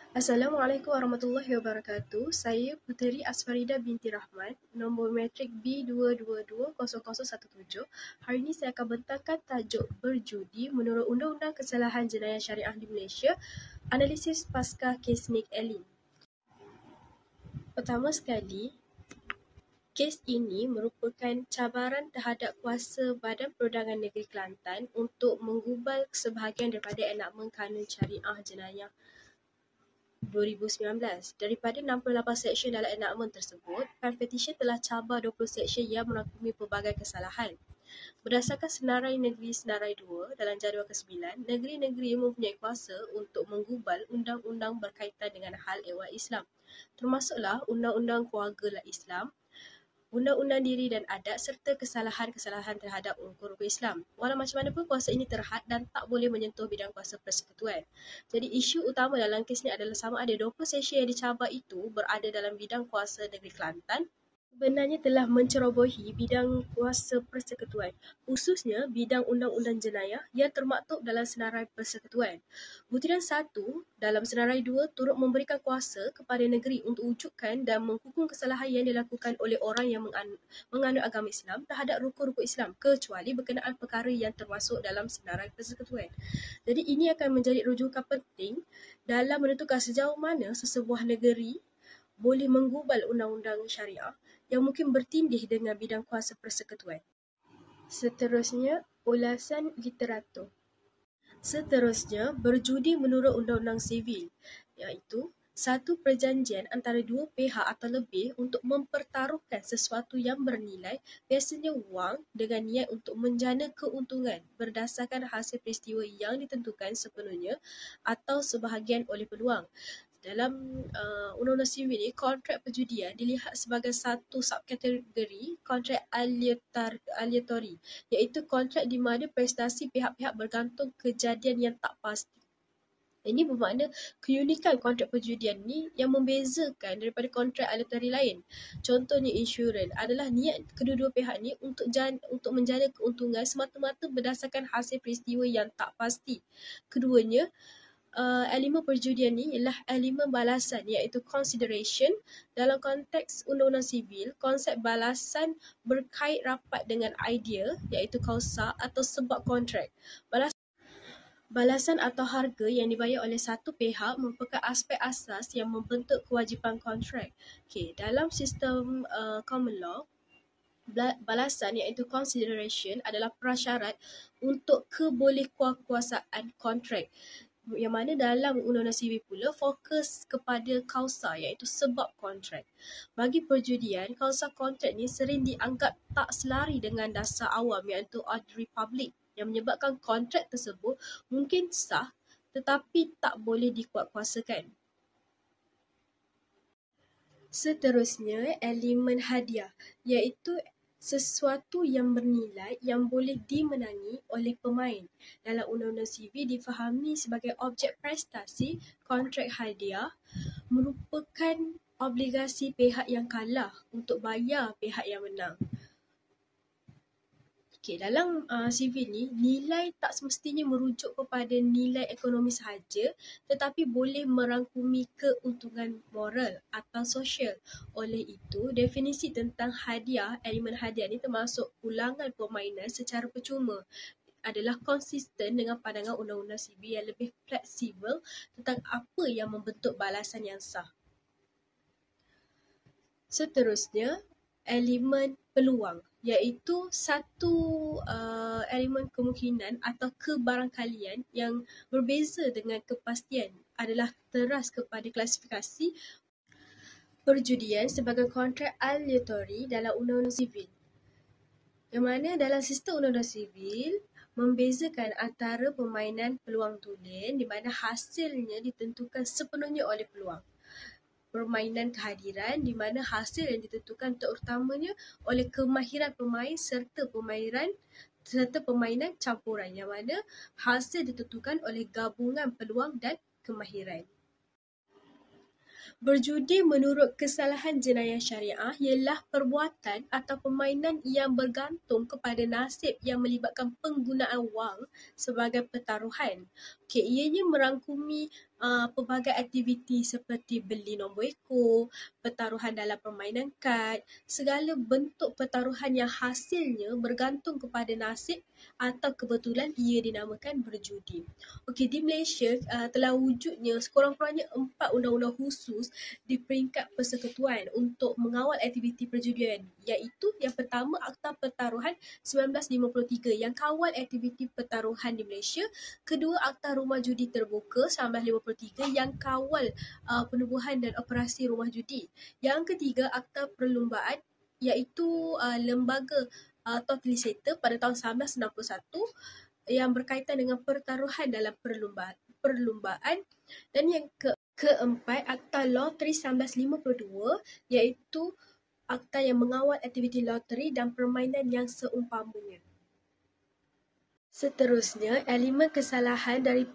Assalamualaikum warahmatullahi wabarakatuh. Saya Puteri Asfarida binti Rahman, nombor matrik B2220017. Hari ini saya akan bentangkan tajuk berjudi menurut Undang-Undang Kesalahan Jenayah Syariah di Malaysia, analisis pasca kes Nick Allen. Pertama sekali, kes ini merupakan cabaran terhadap kuasa Badan Perundangan Negeri Kelantan untuk menggubal sebahagian daripada enakmen kanun syariah jenayah 2019. Daripada 68 seksyen dalam enakmen tersebut, Pan Petition telah cabar 20 seksyen yang merangkumi pelbagai kesalahan. Berdasarkan Senarai Negeri Senarai 2 dalam jadual ke-9, negeri-negeri mempunyai kuasa untuk menggubal undang-undang berkaitan dengan hal ehwal Islam, termasuklah undang-undang keluarga Islam, undang-undang diri dan adat serta kesalahan-kesalahan terhadap rukun-rukun Islam. Walau macam mana pun kuasa ini terhad dan tak boleh menyentuh bidang kuasa persekutuan. Jadi isu utama dalam kes ini adalah sama ada 20 seksyen yang dicabar itu berada dalam bidang kuasa Negeri Kelantan sebenarnya telah mencerobohi bidang kuasa persekutuan, khususnya bidang undang-undang jenayah yang termaktub dalam Senarai Persekutuan. Butiran 1 dalam Senarai 2 turut memberikan kuasa kepada negeri untuk wujudkan dan menghukum kesalahan yang dilakukan oleh orang yang menganut agama Islam terhadap rukun-rukun Islam kecuali berkenaan perkara yang termasuk dalam Senarai Persekutuan. Jadi ini akan menjadi rujukan penting dalam menentukan sejauh mana sesebuah negeri boleh menggubal undang-undang syariah yang mungkin bertindih dengan bidang kuasa persekutuan. Seterusnya, ulasan literatur. Seterusnya, berjudi menurut Undang-Undang Sivil, iaitu satu perjanjian antara dua pihak atau lebih untuk mempertaruhkan sesuatu yang bernilai, biasanya wang, dengan niat untuk menjana keuntungan berdasarkan hasil peristiwa yang ditentukan sepenuhnya atau sebahagian oleh peluang. Dalam Undang-Undang Sivil ini, kontrak perjudian dilihat sebagai satu subkategori kontrak aleatori, iaitu kontrak di mana prestasi pihak-pihak bergantung kejadian yang tak pasti. Ini bermakna keunikan kontrak perjudian ni yang membezakan daripada kontrak aleatori lain. Contohnya insurans adalah niat kedua-dua pihak ni untuk menjana keuntungan semata-mata berdasarkan hasil peristiwa yang tak pasti. Keduanya, elemen perjudian ni ialah elemen balasan, iaitu consideration. Dalam konteks Undang-Undang Sivil, konsep balasan berkait rapat dengan idea, iaitu kausa atau sebab kontrak. Balasan atau harga yang dibayar oleh satu pihak merupakan aspek asas yang membentuk kewajipan kontrak. Dalam sistem common law, balasan iaitu consideration adalah prasyarat untuk kebolehkuasaan kontrak, yang mana dalam Undang-Undang Sivil pula fokus kepada kausa, iaitu sebab kontrak. Bagi perjudian, kausa kontrak ni sering dianggap tak selari dengan dasar awam, iaitu ordinary public, yang menyebabkan kontrak tersebut mungkin sah tetapi tak boleh dikuatkuasakan. Seterusnya, elemen hadiah, iaitu sesuatu yang bernilai yang boleh dimenangi oleh pemain. Dalam Undang-Undang Sivil difahami sebagai objek prestasi. Kontrak hadiah merupakan obligasi pihak yang kalah untuk bayar pihak yang menang. Dalam sivil ni, nilai tak semestinya merujuk kepada nilai ekonomi sahaja, tetapi boleh merangkumi keuntungan moral atau sosial. Oleh itu, definisi tentang hadiah, elemen hadiah ni termasuk ulangan permainan secara percuma, adalah konsisten dengan pandangan Undang-Undang Sivil yang lebih fleksibel tentang apa yang membentuk balasan yang sah. Seterusnya, elemen peluang, iaitu satu elemen kemungkinan atau kebarangkalian yang berbeza dengan kepastian, adalah teras kepada klasifikasi perjudian sebagai kontrak aleatori dalam Undang-Undang Sivil, yang mana dalam sistem Undang-Undang Sivil membezakan antara permainan peluang tulen di mana hasilnya ditentukan sepenuhnya oleh peluang, permainan kehadiran di mana hasil yang ditentukan terutamanya oleh kemahiran pemain serta permainan campuran, yang mana hasil ditentukan oleh gabungan peluang dan kemahiran. Berjudi menurut kesalahan jenayah syariah ialah perbuatan atau permainan yang bergantung kepada nasib yang melibatkan penggunaan wang sebagai pertaruhan. Ianya merangkumi pelbagai aktiviti seperti beli nombor ekor, pertaruhan dalam permainan kad, segala bentuk pertaruhan yang hasilnya bergantung kepada nasib atau kebetulan ia dinamakan berjudi. Di Malaysia telah wujudnya sekurang-kurangnya 4 undang-undang khusus di peringkat persekutuan untuk mengawal aktiviti perjudian, iaitu yang pertama Akta Pertaruhan 1953 yang kawal aktiviti pertaruhan di Malaysia. Kedua, Akta Rumah Judi Terbuka 1953 yang kawal penubuhan dan operasi rumah judi. Yang ketiga, Akta Perlumbaan iaitu lembaga totalisator pada tahun 1961 yang berkaitan dengan pertaruhan dalam perlumbaan. Dan yang keempat, Akta Loteri 1952 iaitu akta yang mengawal aktiviti loteri dan permainan yang seumpamanya. Seterusnya, elemen kesalahan dari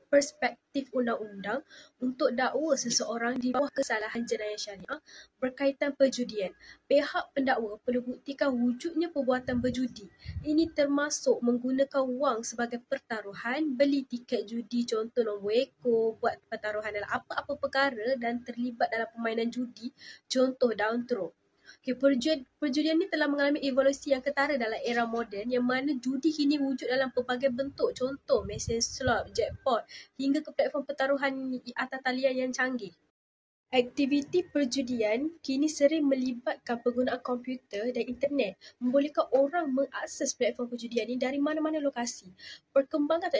perspektif undang-undang untuk dakwa seseorang di bawah kesalahan jenayah syariah berkaitan perjudian. Pihak pendakwa perlu buktikan wujudnya perbuatan berjudi. Ini termasuk menggunakan wang sebagai pertaruhan, beli tiket judi contoh nombor ekor, buat pertaruhan dalam apa-apa perkara dan terlibat dalam permainan judi contoh down throw. Perjudian ini telah mengalami evolusi yang ketara dalam era moden yang mana judi kini wujud dalam pelbagai bentuk contoh mesin slot, jackpot hingga ke platform pertaruhan atas talian yang canggih. Aktiviti perjudian kini sering melibatkan penggunaan komputer dan internet, membolehkan orang mengakses platform perjudian ini dari mana-mana lokasi. Perkembangan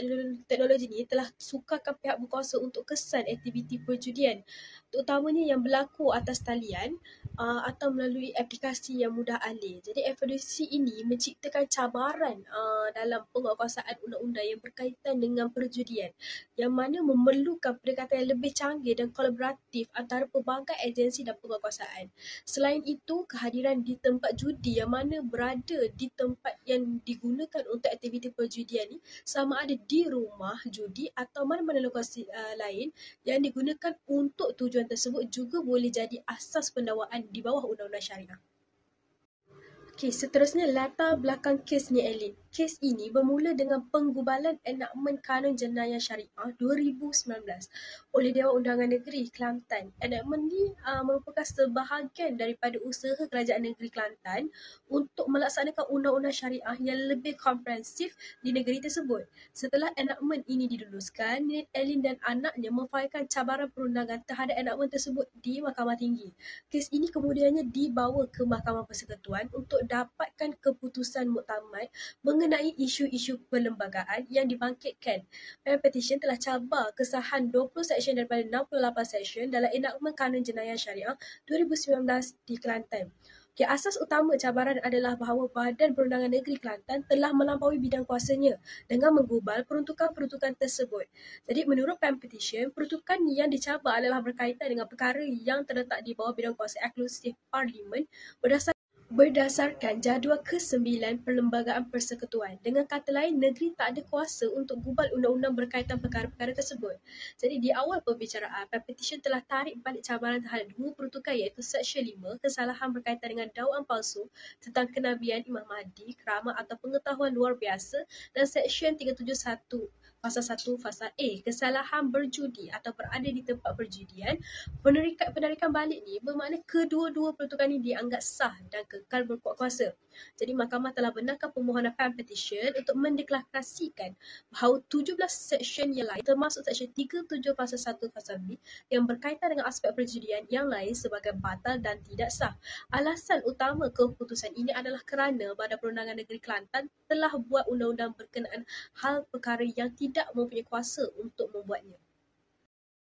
teknologi ini telah sukarkan pihak berkuasa untuk kesan aktiviti perjudian, terutamanya yang berlaku atas talian atau melalui aplikasi yang mudah alih. Jadi evolusi ini menciptakan cabaran dalam penguatkuasaan undang-undang yang berkaitan dengan perjudian, yang mana memerlukan pendekatan yang lebih canggih dan kolaboratif antara pelbagai agensi dan penguatkuasaan. Selain itu, kehadiran di tempat judi yang mana berada di tempat yang digunakan untuk aktiviti perjudian ini sama ada di rumah judi atau mana-mana lokasi lain yang digunakan untuk tujuan tersebut juga boleh jadi asas pendakwaan di bawah undang-undang syariah. Seterusnya latar belakang kes ni Elin. Kes ini bermula dengan penggubalan enakmen Kanun Jenayah Syariah 2019 oleh Dewan Undangan Negeri Kelantan. Enakmen ini merupakan sebahagian daripada usaha Kerajaan Negeri Kelantan untuk melaksanakan undang-undang syariah yang lebih komprehensif di negeri tersebut. Setelah enakmen ini diluluskan, Elin dan anaknya memfailkan cabaran perundangan terhadap enakmen tersebut di Mahkamah Tinggi. Kes ini kemudiannya dibawa ke Mahkamah Persekutuan untuk dapatkan keputusan muktamad mengenai isu-isu perlembagaan yang dibangkitkan. Petition telah cabar kesahan 20 seksyen daripada 68 seksyen dalam enakmen Kanun Jenayah Syariah 2019 di Kelantan. Asas utama cabaran adalah bahawa Badan Perundangan Negeri Kelantan telah melampaui bidang kuasanya dengan menggubal peruntukan-peruntukan tersebut. Jadi menurut petition, peruntukan yang dicabar adalah berkaitan dengan perkara yang terletak di bawah bidang kuasa eksklusif Parlimen berdasarkan jadual ke-9 Perlembagaan Persekutuan. Dengan kata lain, negeri tak ada kuasa untuk gubal undang-undang berkaitan perkara-perkara tersebut. Jadi di awal pembicaraan, petition telah tarik balik cabaran terhadap dua peruntukan iaitu Seksyen 5, kesalahan berkaitan dengan dakwaan palsu tentang kenabian Imam Mahdi, keramat atau pengetahuan luar biasa, dan Seksyen 371 Pasal 1 Fasal A, kesalahan berjudi atau berada di tempat perjudian. Penarikan balik ni bermakna kedua-dua peruntukan ini dianggap sah dan kekal berkuat kuasa. Jadi mahkamah telah benarkan permohonan petition untuk mendeklarasikan bahawa 17 seksyen yang lain termasuk Seksyen 37 Pasal 1 Fasal B yang berkaitan dengan aspek perjudian yang lain sebagai batal dan tidak sah. Alasan utama keputusan ini adalah kerana Badan Perundangan Negeri Kelantan telah buat undang-undang berkenaan hal perkara yang tidak mempunyai kuasa untuk membuatnya.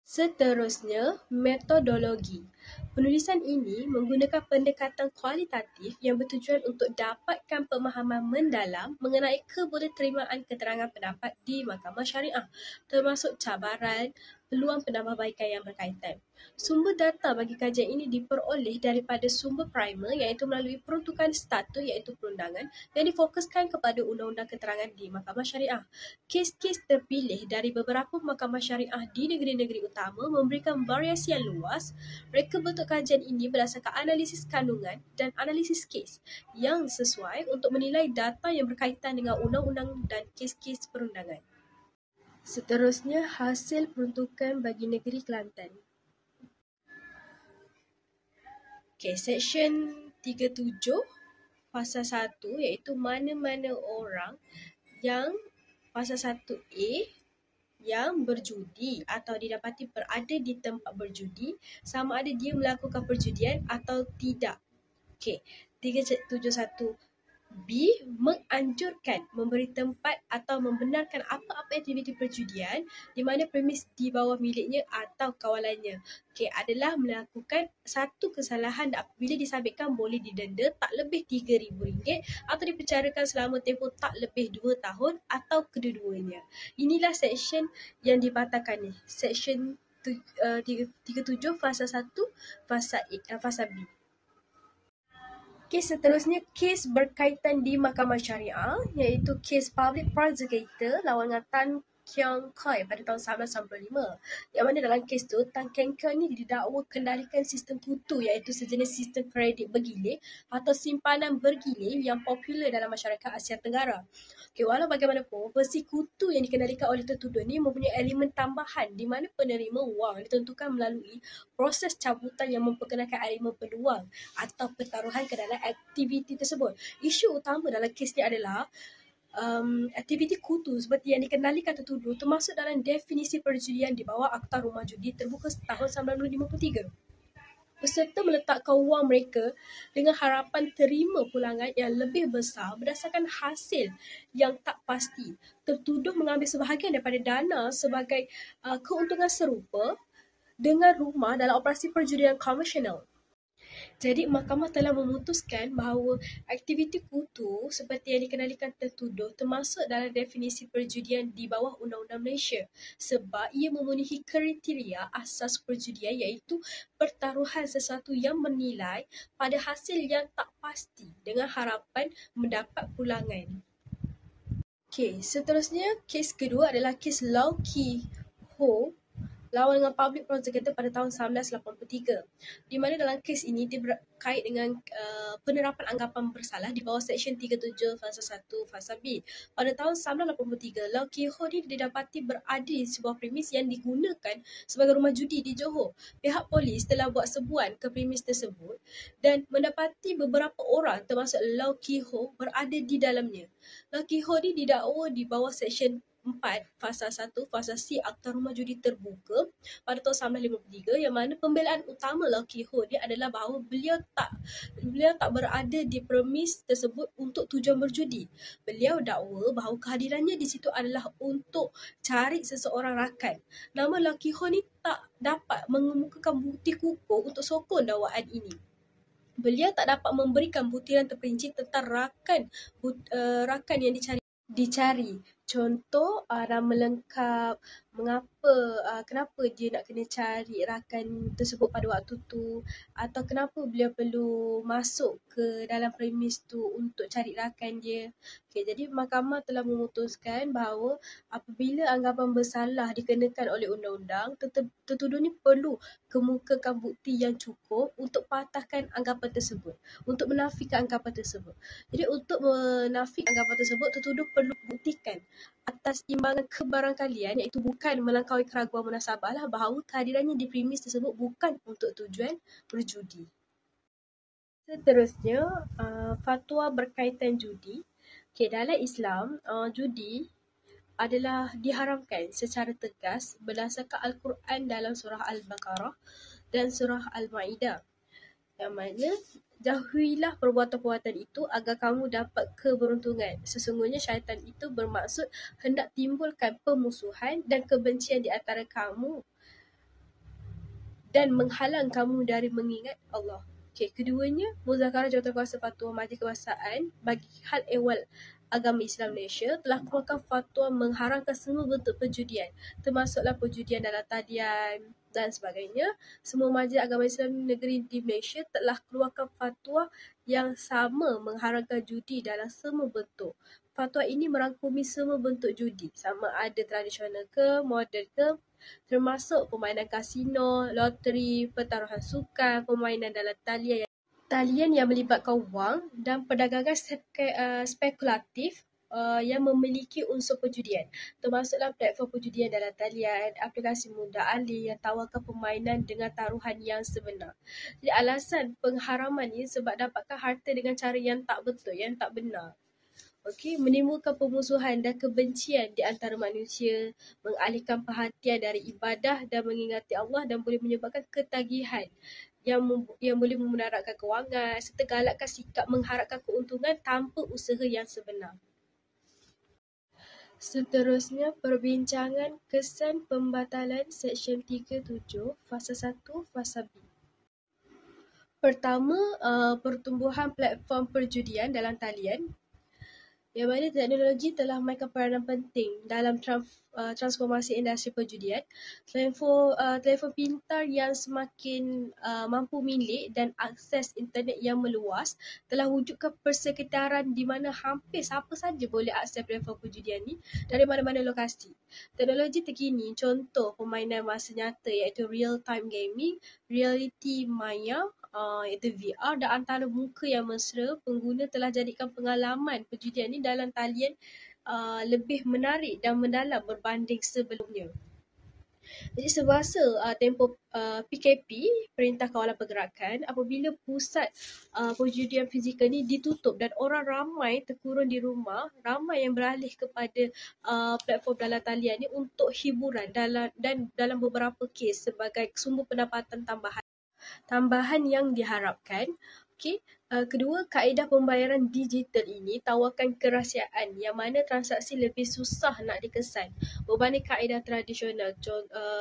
Seterusnya, metodologi. Penulisan ini menggunakan pendekatan kualitatif yang bertujuan untuk dapatkan pemahaman mendalam mengenai kebolehterimaan keterangan pendapat di Mahkamah Syariah, termasuk cabaran, peluang penambahbaikan yang berkaitan. Sumber data bagi kajian ini diperoleh daripada sumber primer iaitu melalui peruntukan status iaitu perundangan yang difokuskan kepada undang-undang keterangan di Mahkamah Syariah. Kes-kes terpilih dari beberapa mahkamah syariah di negeri-negeri utama memberikan variasi yang luas. Reka bentuk kajian ini berdasarkan analisis kandungan dan analisis kes yang sesuai untuk menilai data yang berkaitan dengan undang-undang dan kes-kes perundangan. Seterusnya, hasil peruntukan bagi negeri Kelantan. Seksyen 37 Fasa 1 iaitu mana-mana orang yang Fasa 1A yang berjudi atau didapati berada di tempat berjudi sama ada dia melakukan perjudian atau tidak. 371B menganjurkan, memberi tempat atau membenarkan apa-apa aktiviti perjudian di mana premis di bawah miliknya atau kawalannya. Adalah melakukan satu kesalahan apabila disabitkan boleh didenda tak lebih RM3,000 atau dipenjarakan selama tempoh tak lebih 2 tahun atau kedua-duanya. Inilah seksyen yang dibatalkan ni. Seksyen 37 Fasa 1 Fasa B. Seterusnya, kes berkaitan di Mahkamah Syariah iaitu kes Public Prosecutor lawan dengan Tan Keong Khoi pada tahun 1995. Yang mana dalam kes tu, Tan Keong Khoi ni didakwa kendalikan sistem kutu iaitu sejenis sistem kredit bergilir atau simpanan bergilir yang popular dalam masyarakat Asia Tenggara. Walau bagaimanapun, versi kutu yang dikendalikan oleh tertuduh ni mempunyai elemen tambahan di mana penerima wang ditentukan melalui proses cabutan yang memperkenalkan elemen peluang atau pertaruhan ke dalam aktiviti tersebut. Isu utama dalam kes ni adalah aktiviti kutu seperti yang dikendalikan tertuduh termasuk dalam definisi perjudian di bawah Akta Rumah Judi terbuka tahun 1953. Peserta meletakkan wang mereka dengan harapan terima pulangan yang lebih besar berdasarkan hasil yang tak pasti. Tertuduh mengambil sebahagian daripada dana sebagai keuntungan serupa dengan rumah dalam operasi perjudian konvensional. Jadi, mahkamah telah memutuskan bahawa aktiviti kutu seperti yang dikendalikan tertuduh termasuk dalam definisi perjudian di bawah Undang-Undang Malaysia sebab ia memenuhi kriteria asas perjudian iaitu pertaruhan sesuatu yang bernilai pada hasil yang tak pasti dengan harapan mendapat pulangan. Seterusnya, kes kedua adalah kes Lau Ki Ho lawan dengan Public Prosecutor pada tahun 1983, di mana dalam kes ini dia berkait dengan penerapan anggapan bersalah di bawah Seksyen 37 Fasa 1 Fasa B. Pada tahun 1983, Lau Ki Ho ni didapati berada di sebuah premis yang digunakan sebagai rumah judi di Johor. Pihak polis telah buat sebuan ke premis tersebut dan mendapati beberapa orang termasuk Lau Ki Ho berada di dalamnya. Lau Ki Ho ni didakwa di bawah Seksyen 4 Fasa 1 Fasa C Akta Rumah Judi Terbuka pada tahun 1953 yang mana pembelaan utama Lau Ki Ho dia adalah bahawa beliau tak berada di premis tersebut untuk tujuan berjudi. Beliau dakwa bahawa kehadirannya di situ adalah untuk cari seseorang rakan. Nama Lau Ki Ho ni tak dapat mengemukakan bukti kukuh untuk sokong dakwaan ini. Beliau tak dapat memberikan butiran terperinci tentang rakan yang dicari. Contoh, nama lengkap, kenapa dia nak kena cari rakan tersebut pada waktu tu, atau kenapa beliau perlu masuk ke dalam premis tu untuk cari rakan dia. Jadi mahkamah telah memutuskan bahawa apabila anggapan bersalah dikenakan oleh undang-undang, tertuduh ni perlu kemukakan bukti yang cukup untuk patahkan anggapan tersebut, untuk menafikan anggapan tersebut. Jadi untuk menafikan anggapan tersebut, tertuduh perlu buktikan atas timbangan kebarangkalian iaitu bukan melampaui keraguan munasabah lah bahawa kehadirannya di premis tersebut bukan untuk tujuan berjudi. Seterusnya, fatwa berkaitan judi. Dalam Islam, judi adalah diharamkan secara tegas berdasarkan Al-Quran dalam surah Al-Baqarah dan surah Al-Ma'idah. Yang mana, jauhilah perbuatan-perbuatan itu agar kamu dapat keberuntungan. Sesungguhnya syaitan itu bermaksud hendak timbulkan permusuhan dan kebencian di antara kamu dan menghalang kamu dari mengingat Allah. Keduanya, Muzakarah Jawatankuasa Fatwa Majlis Kebangsaan bagi hal ehwal agama Islam Malaysia telah keluarkan fatwa mengharamkan semua bentuk perjudian, termasuklah perjudian dalam talian dan sebagainya. Semua majlis agama Islam negeri di Malaysia telah keluarkan fatwa yang sama mengharamkan judi dalam semua bentuk. Fatwa ini merangkumi semua bentuk judi, sama ada tradisional ke, moden ke, termasuk permainan kasino, loteri, pertaruhan sukan, permainan dalam talian yang melibatkan wang dan perdagangan spekulatif yang memiliki unsur perjudian, termasuklah platform perjudian dalam talian, aplikasi mudah alih yang tawarkan permainan dengan taruhan yang sebenar. Jadi alasan pengharaman ini sebab dapatkan harta dengan cara yang tak betul, yang tak benar. Okey, menimbulkan permusuhan dan kebencian di antara manusia, mengalihkan perhatian dari ibadah dan mengingati Allah, dan boleh menyebabkan ketagihan yang boleh memudaratkan kewangan serta galakkan sikap mengharapkan keuntungan tanpa usaha yang sebenar. Seterusnya, perbincangan kesan pembatalan Seksyen 37, Fasa 1, Fasa B. Pertama, pertumbuhan platform perjudian dalam talian, yang mana teknologi telah memainkan peranan penting dalam transformasi industri perjudian. Telefon pintar yang semakin mampu milik dan akses internet yang meluas telah wujudkan persekitaran di mana hampir siapa saja boleh akses platform perjudian ni dari mana-mana lokasi. Teknologi terkini, contoh permainan masa nyata iaitu real-time gaming, reality maya, iaitu VR, dan antara muka yang mesra, pengguna telah jadikan pengalaman perjudian ini dalam talian lebih menarik dan mendalam berbanding sebelumnya. Jadi semasa tempoh PKP, Perintah Kawalan Pergerakan, apabila pusat perjudian fizikal ni ditutup dan orang ramai terkurung di rumah, ramai yang beralih kepada platform dalam talian ni untuk hiburan dan dalam beberapa kes sebagai sumber pendapatan tambahan yang diharapkan. Okey, kedua, kaedah pembayaran digital ini tawarkan kerahsiaan yang mana transaksi lebih susah nak dikesan berbanding kaedah tradisional,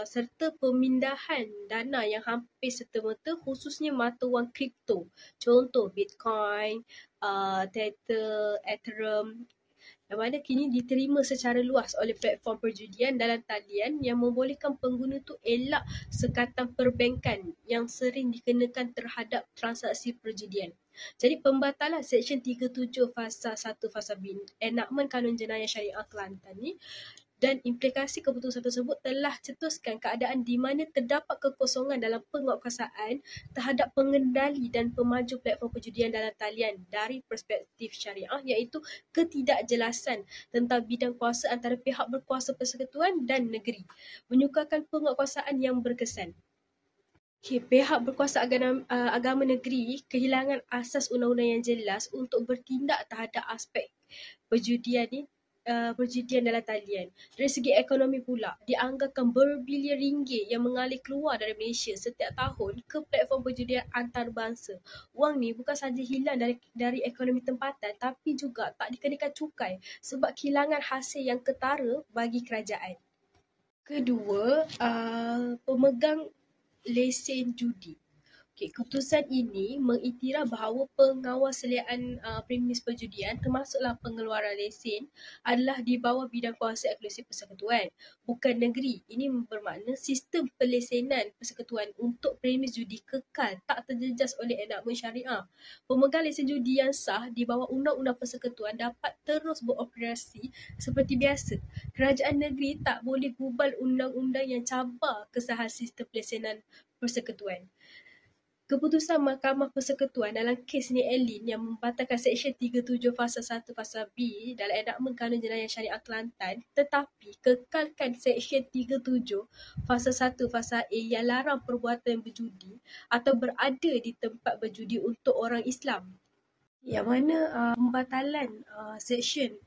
serta pemindahan dana yang hampir serta-merta, khususnya mata wang kripto, contoh Bitcoin, Tether, Ethereum, yang mana kini diterima secara luas oleh platform perjudian dalam talian yang membolehkan pengguna tu elak sekatan perbankan yang sering dikenakan terhadap transaksi perjudian. Jadi pembatalan Seksyen 37 Fasa 1 Fasa B, enakmen Kanun Jenayah Syariah Kelantan ni, dan implikasi keputusan tersebut telah cetuskan keadaan di mana terdapat kekosongan dalam penguatkuasaan terhadap pengendali dan pemaju platform perjudian dalam talian dari perspektif syariah, iaitu ketidakjelasan tentang bidang kuasa antara pihak berkuasa persekutuan dan negeri, menyukarkan penguatkuasaan yang berkesan. Pihak berkuasa agama negeri kehilangan asas undang-undang yang jelas untuk bertindak terhadap aspek perjudian dalam talian. Dari segi ekonomi pula, dianggarkan berbilion ringgit yang mengalir keluar dari Malaysia setiap tahun ke platform perjudian antarabangsa. Wang ni bukan sahaja hilang dari ekonomi tempatan, tapi juga tak dikenakan cukai sebab kehilangan hasil yang ketara bagi kerajaan. Kedua, pemegang lesen judi. Keputusan ini mengiktiraf bahawa pengawasalian premis perjudian, termasuklah pengeluaran lesen, adalah di bawah bidang kuasa eksklusif persekutuan, bukan negeri. Ini bermakna sistem pelesenan persekutuan untuk premis judi kekal tak terjejas oleh enakmen syariah. Pemegang lesen judi yang sah di bawah undang-undang persekutuan dapat terus beroperasi seperti biasa. Kerajaan negeri tak boleh gubal undang-undang yang cabar kesahan sistem pelesenan persekutuan. Keputusan Mahkamah Persekutuan dalam kes Nik Alin yang membatalkan Seksyen 37 Fasa 1 Fasa B dalam enakmen Kanun Jenayah Syariah Kelantan, tetapi kekalkan Seksyen 37 Fasa 1 Fasa A yang larang perbuatan berjudi atau berada di tempat berjudi untuk orang Islam. Yang mana pembatalan Seksyen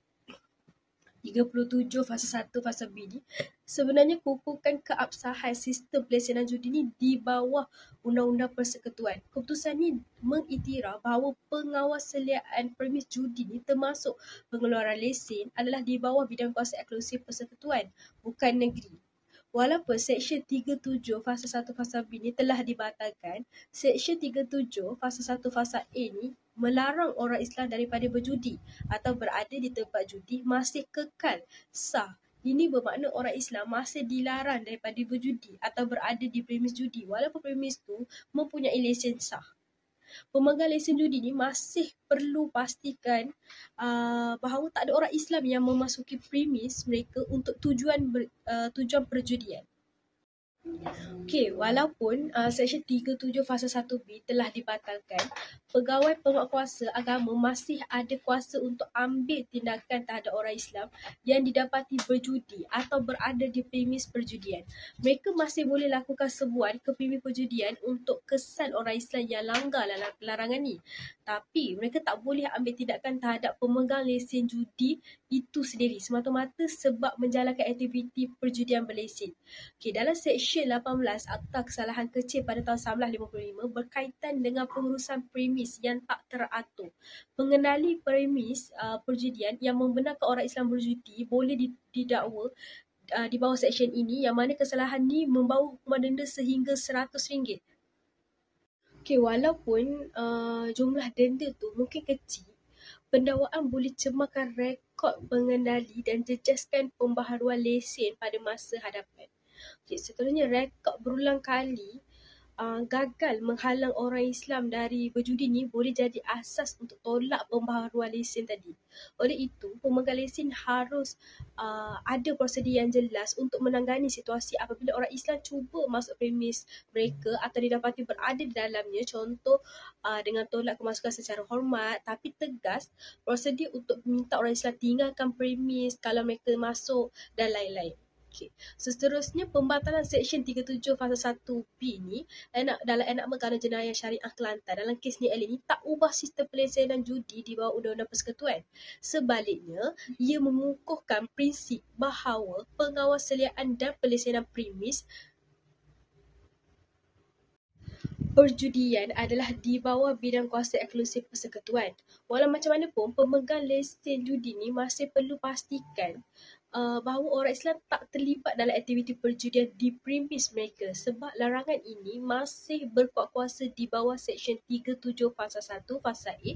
37 Fasa 1 Fasa B ni sebenarnya kukuhkan keabsahan sistem pelesenan judi ni di bawah Undang-Undang Persekutuan. Keputusan ni mengiktiraf bahawa pengawasalian premis judi ni termasuk pengeluaran lesen adalah di bawah bidang kuasa eksklusif persekutuan, bukan negeri. Walaupun Seksyen 37 Fasa 1 Fasa B ni telah dibatalkan, Seksyen 37 Fasa 1 Fasa A ni melarang orang Islam daripada berjudi atau berada di tempat judi masih kekal sah. Ini bermakna orang Islam masih dilarang daripada berjudi atau berada di premis judi walaupun premis tu mempunyai lesen sah. Pemegang lesen judi ni masih perlu pastikan bahawa tak ada orang Islam yang memasuki premis mereka untuk tujuan perjudian. Okey, walaupun Seksyen 37 Fasa 1B telah dibatalkan, pegawai penguatkuasa agama masih ada kuasa untuk ambil tindakan terhadap orang Islam yang didapati berjudi atau berada di premis perjudian. Mereka masih boleh lakukan sebuah ke premis perjudian untuk kesan orang Islam yang langgar larangan ni. Tapi mereka tak boleh ambil tindakan terhadap pemegang lesen judi itu sendiri semata-mata sebab menjalankan aktiviti perjudian berlesen. Okay, dalam Seksyen 18 Akta Kesalahan Kecil pada tahun 1955 berkaitan dengan pengurusan premis yang tak teratur. Mengenali premis perjudian yang membenarkan orang Islam berjudi boleh didakwa di bawah Seksyen ini, yang mana kesalahan ni membawa hukuman denda sehingga RM100. Okay, walaupun jumlah denda tu mungkin kecil, pendakwaan boleh cemarkan rekod pengendali dan jejaskan pembaharuan lesen pada masa hadapan. Okay, seterusnya, rekod berulang kali gagal menghalang orang Islam dari berjudi ni boleh jadi asas untuk tolak pembaharuan lesen tadi. Oleh itu, pemegang lesen harus ada prosedur yang jelas untuk menangani situasi apabila orang Islam cuba masuk premis mereka atau didapati berada di dalamnya, contoh dengan tolak kemasukan secara hormat tapi tegas, prosedur untuk minta orang Islam tinggalkan premis kalau mereka masuk dan lain-lain. Okay. Seterusnya, pembatalan Seksyen 37 Fasa 1B ni dalam enakmen Kanun Jenayah Syariah Kelantan dalam kes ni ini tak ubah sistem pelesenan judi di bawah Undang-Undang Persekutuan. Sebaliknya, ia mengukuhkan prinsip bahawa pengawasaliaan dan pelesenan premis perjudian adalah di bawah bidang kuasa eksklusif persekutuan. Walau macam mana pun, pemegang lesen judi ni masih perlu pastikan bahawa orang Islam tak terlibat dalam aktiviti perjudian di premis mereka sebab larangan ini masih berkuat kuasa di bawah Seksyen 37 Fasa 1 Fasa A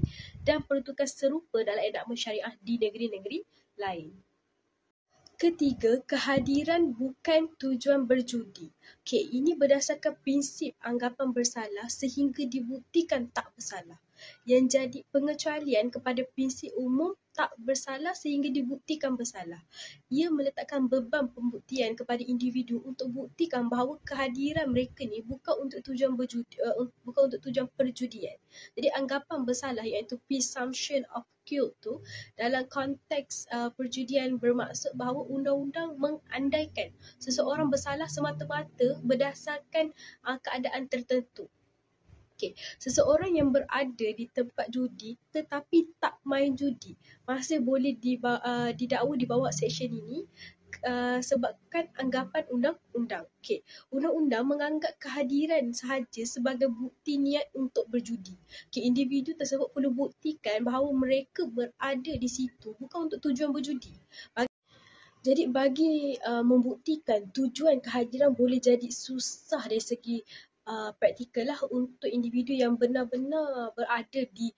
dan peruntukan serupa dalam enakmen syariah di negeri-negeri lain. Ketiga, kehadiran bukan tujuan berjudi. Okey, ini berdasarkan prinsip anggapan bersalah sehingga dibuktikan tak bersalah. Yang jadi pengecualian kepada prinsip umum tak bersalah sehingga dibuktikan bersalah. Ia meletakkan beban pembuktian kepada individu untuk buktikan bahawa kehadiran mereka ni bukan untuk tujuan bukan untuk tujuan perjudian. Jadi anggapan bersalah iaitu presumption of guilt tu dalam konteks perjudian bermaksud bahawa undang-undang mengandaikan seseorang bersalah semata-mata berdasarkan keadaan tertentu. Okay. Seseorang yang berada di tempat judi tetapi tak main judi masih boleh didakwa di bawah Seksyen ini sebabkan anggapan undang-undang. Okay. Undang-undang menganggap kehadiran sahaja sebagai bukti niat untuk berjudi. Okay. Individu tersebut perlu buktikan bahawa mereka berada di situ bukan untuk tujuan berjudi. Jadi bagi membuktikan tujuan kehadiran boleh jadi susah dari segi praktikal lah untuk individu yang benar-benar berada di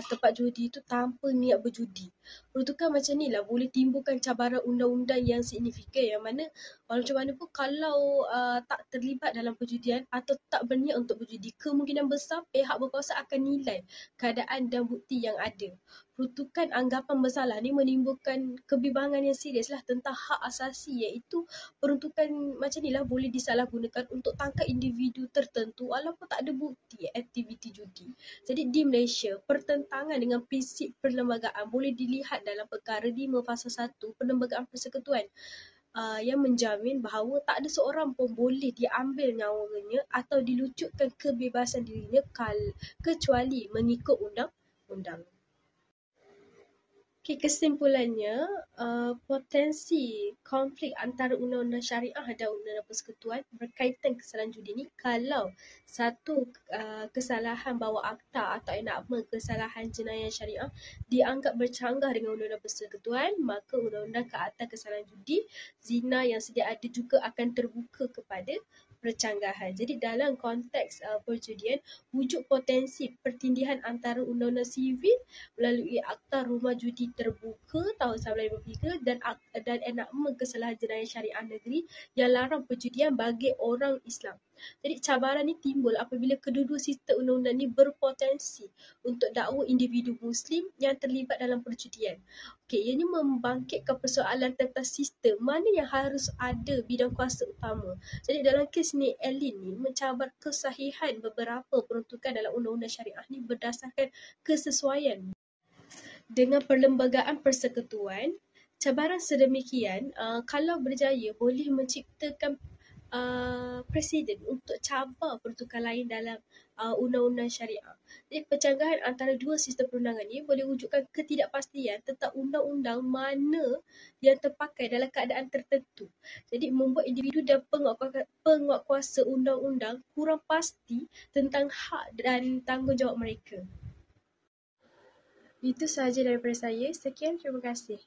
tempat judi itu tanpa niat berjudi. Peruntukan macam ni lah boleh timbulkan cabaran undang-undang yang signifikan, yang mana macam mana pun kalau tak terlibat dalam perjudian atau tak berniat untuk berjudi, kemungkinan besar pihak berkuasa akan nilai keadaan dan bukti yang ada. Peruntukan anggapan bersalah ni menimbulkan kebimbangan yang serius lah tentang hak asasi, iaitu peruntukan macam ni lah boleh disalahgunakan untuk tangkap individu tertentu walaupun tak ada bukti aktiviti judi. Jadi di Malaysia, pertentangan dengan prinsip perlembagaan boleh dilihat dalam perkara 5 Fasa 1 Perlembagaan Persekutuan yang menjamin bahawa tak ada seorang pun boleh diambil nyawanya atau dilucutkan kebebasan dirinya kecuali mengikut undang-undang. Okay, kesimpulannya, potensi konflik antara undang-undang syariah dan undang-undang persekutuan berkaitan kesalahan judi ni, kalau satu kesalahan bawah akta atau enakmen kesalahan jenayah syariah dianggap bercanggah dengan undang-undang persekutuan, maka undang-undang ke atas kesalahan judi, zina yang sedia ada juga akan terbuka kepada percanggahan. Jadi dalam konteks perjudian, wujud potensi pertindihan antara undang-undang sivil melalui Akta Rumah Judi Terbuka tahun 1953 dan enakmen kesalahan jenayah syariah negeri yang larang perjudian bagi orang Islam. Jadi cabaran ni timbul apabila kedua-dua sistem undang-undang ni berpotensi untuk dakwa individu Muslim yang terlibat dalam percutian. Okey, ianya membangkitkan persoalan tentang sistem mana yang harus ada bidang kuasa utama. Jadi dalam kes ni, Elin ni mencabar kesahihan beberapa peruntukan dalam undang-undang syariah ni berdasarkan kesesuaian dengan perlembagaan persekutuan. Cabaran sedemikian kalau berjaya boleh menciptakan presiden untuk cabar peruntukan lain dalam undang-undang syariah. Jadi pencanggahan antara dua sistem perundangan ini boleh wujudkan ketidakpastian tentang undang-undang mana yang terpakai dalam keadaan tertentu. Jadi membuat individu dan penguat kuasa undang-undang kurang pasti tentang hak dan tanggungjawab mereka. Itu sahaja daripada saya. Sekian, terima kasih.